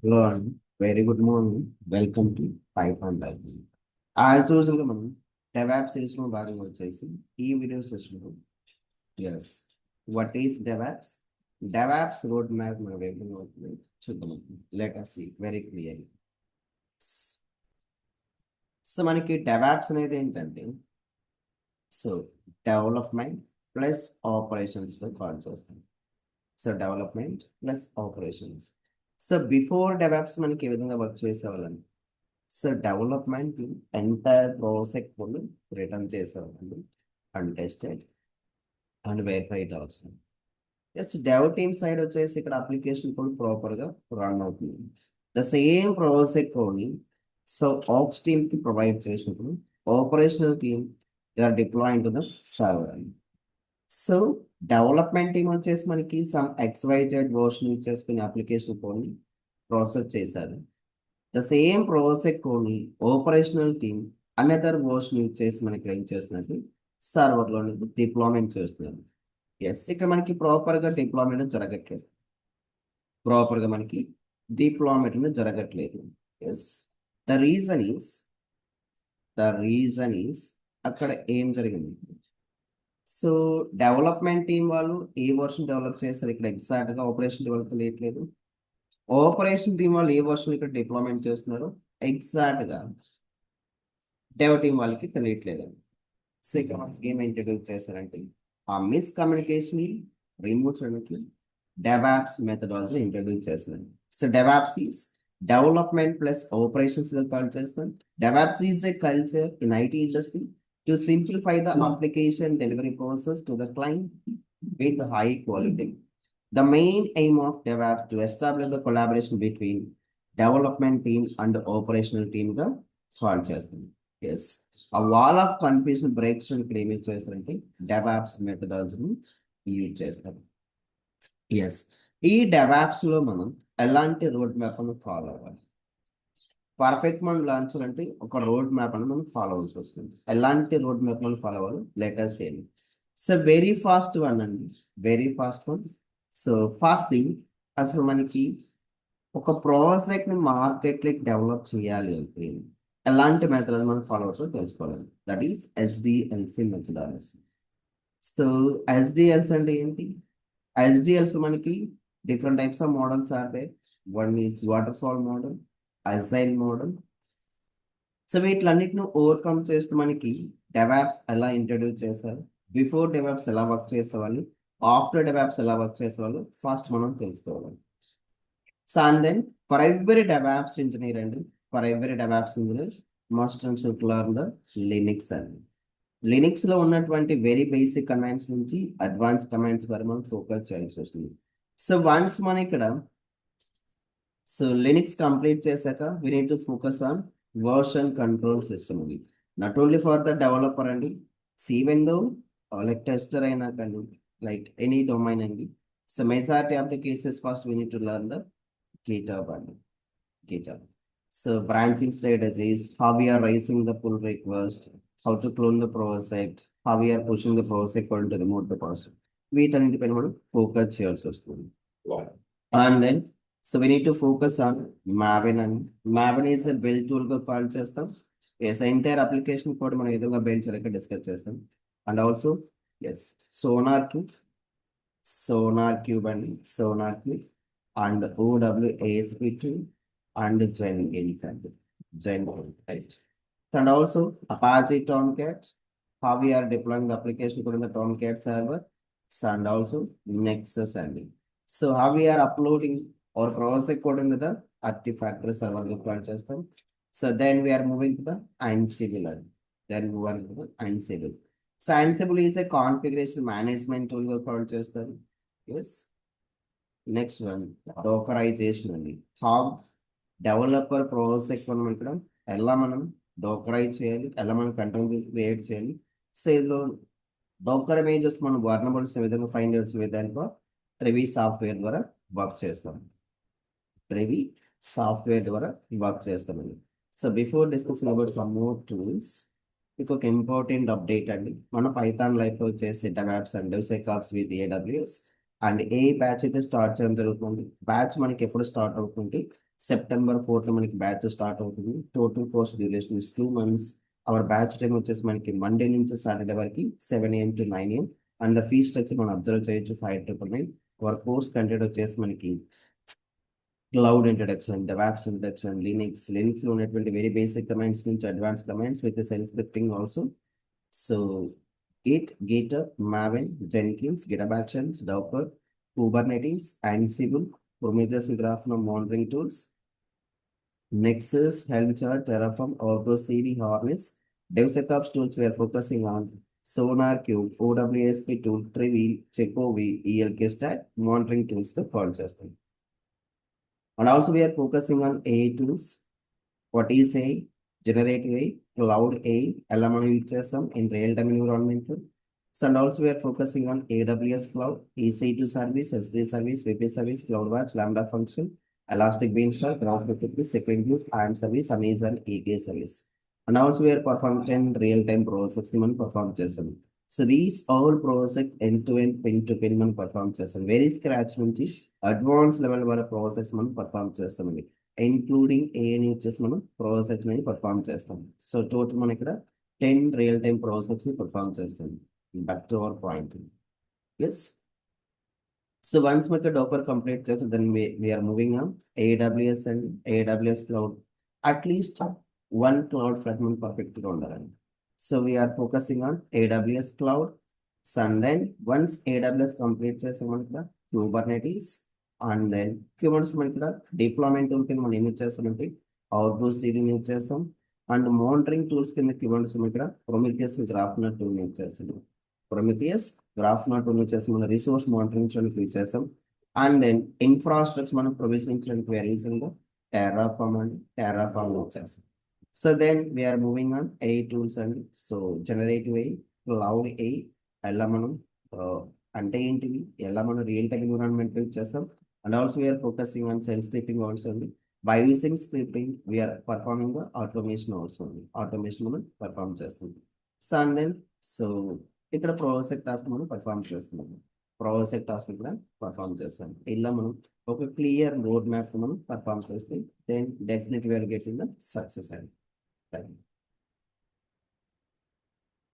Hello and very good morning. Welcome to PythonLife. As usual, మనం DevOps series లో భాగంగా వచ్చేసి ఈ వీడియో సెషన్లో yes, what is DevOps? DevOps road map మనం ఏ విధంగా అవుతుంది చూద్దాం. Let us see very clearly. So మనకి DevOps అనేది ఏంటంటే so development plus operations call చేస్తాం. So development plus operations. So before DevOps మనకి ఏ విధంగా వర్క్ చేసేవాళ్ళండి. సో డెవలప్మెంట్ ఎంటైర్ ప్రాసెస్ కూడా రిటర్న్ చేసేవాళ్ళండి untested and verified also. As dev team side వచ్చేసి ఇక్కడ అప్లికేషన్ కూడా ప్రాపర్గా రన్ అవుతుంది. ద సేమ్ ప్రాసెస్ కోడ్ని సో ఆప్స్ టీమ్కి ప్రొవైడ్ చేసినప్పుడు operational team they are deploying to the server. So development team వచ్చేసి మనకి సమ్ XYZ వర్షన్ యూజ్ చేసుకుని అప్లికేషన్ కోడ్ని ప్రాసెస్ చేశారు. ద సేమ్ ప్రాసెస్ కోడ్ని operational team another version use చేసి మనకి ఏం చేస్తున్నట్టు సర్వర్లో డిప్లాయ్మెంట్ చేస్తున్నారు. ఎస్ ఇక్కడ మనకి ప్రాపర్గా డిప్లాయ్మెంట్ జరగట్లేదు. ప్రాపర్గా మనకి డిప్లాయ్మెంట్ జరగట్లేదు. ఎస్ ద రీజన్ ఈస్ అక్కడ ఏం జరిగింది. సో డెవలప్మెంట్ టీం వాళ్ళు ఏ వర్షన్ డెవలప్ చేస్తారు ఇక్కడ ఎగ్జాక్ట్గా ఆపరేషన్ డెవలప్ తెలియట్లేదు. ఆపరేషన్ టీం వాళ్ళు ఏ వర్షన్ ఇక్కడ డిప్లాయ్మెంట్ చేస్తున్నారు ఎగ్జాక్ట్గా డెవ్ టీం వాళ్ళకి తెలియట్లేదు. సో ఇక్కడ మనకి ఏం ఇంట్రడ్యూస్ చేశారంటే ఆ మిస్కమ్యూనికేషన్ రిమూవ్ చేయడానికి డెవాప్స్ మెథడాలజీ ఇంట్రడ్యూస్ చేస్తున్నారు. So DevOps is development plus operations call చేస్తాం. DevOps is a culture in IT industry to simplify the application delivery process to the client with high quality. The main aim of DevOps to establish the collaboration between development team and the operational team the call chestham. Yes, a wall of confusion breaks and claim chesthante DevOps methodology use chestham. Yes, ఈ DevOps లో మనం ఎలాంటి road map అని follow అవ్వాలి. Perfect మనం launch అంటే ఒక road map అని మనం ఫాలో అవ్వాల్సి వస్తుంది. ఎలాంటి రోడ్ మ్యాప్ మనం ఫాలో అవ్వాలి లెటర్స్ ఏంటి. సో వెరీ ఫాస్ట్ వన్ అండి, very fast one. So first thing అసలు మనకి ఒక ప్రాజెక్ట్ని మార్కెట్లోకి డెవలప్ చేయాలి అంటే ఎలాంటి మెథడ్ మనం ఫాలో అవుతుందో తెలుసుకోవాలి. That is SDLC methodology. So SDLC అంటే ఏంటి? SDLC మనకి different types of models are they. One is waterfall model, agile model. So వీటిలన్నిటిని ఓవర్కమ్ చేస్తూ మనకి డెవాప్స్ ఎలా ఇంట్రడ్యూస్ చేశారు, బిఫోర్ డెవాప్స్ ఎలా వర్క్ చేసేవాళ్ళు, ఆఫ్టర్ డెవాప్స్ ఎలా వర్క్ చేసేవాళ్ళు ఫస్ట్ మనం తెలుసుకోవాలి. So and then for every DevOps engineer అండి, for every DevOps engineer must and should learn the Linux అండి. లినిక్స్లో ఉన్నటువంటి వెరీ బేసిక్ కమాండ్స్ నుంచి అడ్వాన్స్ కమాండ్స్ వరకు మనం ఫోకస్ చేయాల్సి వస్తుంది. సో వన్స్ మన ఇక్కడ సో లినిక్స్ కంప్లీట్ చేశాక we need to focus on version control system అండి. Not only for the developer అండి, ఈవెన్ దో లైక్ టెస్టర్ అయినా కానీ లైక్ ఎనీ డొమైన్ అండి. So majority of the cases first we need to learn the GitHub అండి. GitHub. So branching strategies, how we are raising the pull request, how to clone the project, how we are pushing the project going to remove the project. వీటన్నిటిపైన మనం focus చేయాల్సి వస్తుంది. And then so we need to focus on Maven and Maven is a build టూల్గా call చేస్తాం. As entire application కూడా మనం ఏ విధంగా బిల్డ్ చేయలేక డిస్కస్ చేస్తాం. And also as SonarQube అండి, SonarQube and OWASP2 and Jenkins and Jenkins, right? And also Apache Tomcat, how we are deploying the application code in the Tomcat server, and also Nexus and so how we are uploading our project code into the Artifactory server deploy system. So then we are moving to the Ansible. Then we are to the Ansible. So Ansible is a configuration management tool called system. Yes. Next one, Dockerization only. How developer project మనం ఇక్కడ ఎలా మనం డోకరైజ్ చేయాలి, ఎలా మనం container create చేయాలి. So ఇందులో డోకర్ images మనం వర్నబుల్స్ ఏ విధంగా ఫైండ్ చేయాల్సిన విధానంలో ట్రెవీ సాఫ్ట్వేర్ ద్వారా వర్క్ చేస్తాం. ట్రెవీ సాఫ్ట్వేర్ ద్వారా వర్క్ చేస్తామండి. So before discussing about some more tools, మీకు ఒక ఇంపార్టెంట్ అప్డేట్ అండి. మన పైథాన్ లైఫ్ వచ్చేసి DevOps and DevSecOps with AWS and a batch అయితే స్టార్ట్ చేయడం జరుగుతుంది. బ్యాచ్ మనకి ఎప్పుడు స్టార్ట్ అవుతుంది సెప్టెంబర్ 4th మనకి బ్యాచ్ స్టార్ట్ అవుతుంది. Total course duration is 2 months. Hour batch time వచ్చేసి మనకి మండే నుంచి సాటర్డే వరకు 7 AM to 9 AM. And the fee structure మనం అబ్జర్వ్ చేయొచ్చు 5,999. అవర్ కోర్స్ కంటెంట్ వచ్చేసి మనకి క్లౌడ్ ఇంట్రడక్షన్, DevOps ఇంట్రడక్షన్, లినిక్స్లో ఉన్నటువంటి వెరీ బేసిక్ కమాండ్స్ నుంచి advance commands with cell scripting also. So Git, GitHub, Maven, Jenkins, GitHub Actions, Docker, Kubernetes, Ansible, Prometheus Grafana monitoring tools, Nexus, Helm chart, Terraform, Argo CD Harness, DevSecOps tools we are focusing on SonarQube, OWSP tool, Trivi, Chekovi, ELK stack, monitoring tools to call chestham. And also we are focusing on AI tools. What is AI? Generative AI, Cloud AI, ఎలా మనం use చేస్తాం in real time environment. So and also we are focusing on AWS Cloud, EC2 service, S3 service, VP service, CloudWatch, Lambda function, Elastic Beanstalk, Graph Security Group, IAM service, Amazon EK service. And also we are performing real-time process మనం perform చేస్తాం. So these all project end-to-end, pin-to-pin మనం perform చేస్తాం. Very scratch నుంచి advanced level వరకు process మనం perform చేస్తామండి. Including ఏని వచ్చేసి మనం ప్రాజెక్ట్ అనేది పర్ఫామ్ చేస్తాం. సో టోటల్ మనం ఇక్కడ 10 రియల్ టైమ్ ప్రాజెక్ట్స్ ని పర్ఫామ్ చేస్తాం. Back to our point. Yes. So once మీకు డోకర్ కంప్లీట్ చేస్తే then we're moving on AWS and AWS cloud. At least one cloud fragment perfect గా ఉండాలండి. So we're focusing on AWS cloud. And then once AWS complete చేసాం ఇక్కడ Kubernetes. And then Kubernetes మనకి ఇక్కడ deployment tool కింద మనం ఏం యూజ్ చేస్తామంటే అవుట్డోర్ సీడీని యూజ్ చేస్తాం. అండ్ మానిటరింగ్ టూల్స్ కింద క్యూబర్నెటిస్ ఇక్కడ ప్రొమిథియస్ గ్రాఫ్నా టూల్ యూజ్ చేస్తాం. ప్రొమిథియస్ గ్రాఫ్నా టూల్ యూజ్ చేసి మనం రిసోర్స్ మానిటరింగ్ చేయడానికి యూజ్ చేస్తాం. అండ్ దెన్ ఇన్ఫ్రాస్ట్రక్చర్ మనం ప్రొవిజనించడానికి వేరే రీజన్గా టెర్రాఫామ్ అండి టెర్రాఫామ్ యూజ్ చేస్తాం. So then we're moving on AI tools అండి. So generative AI, cloud AI ఎలా మనం అంటే ఏంటివి ఎలా మనం రియల్ టైమ్ ఎన్విరాన్మెంట్ యూజ్ చేస్తాం. And also we are focusing on self-scripting also only. By using scripting, we are performing the automation also only. Automation మనం perform చేస్తాం. So and then, so ఇక్కడ ప్రాజెక్ట్ టాస్క్ మనం perform చేస్తున్నాం. Project task ఇక్కడ perform చేస్తాం. ఇలా మనం ఒక క్లియర్ రోడ్ మ్యాప్ మనం perform చేస్తే then definitely we are getting the success.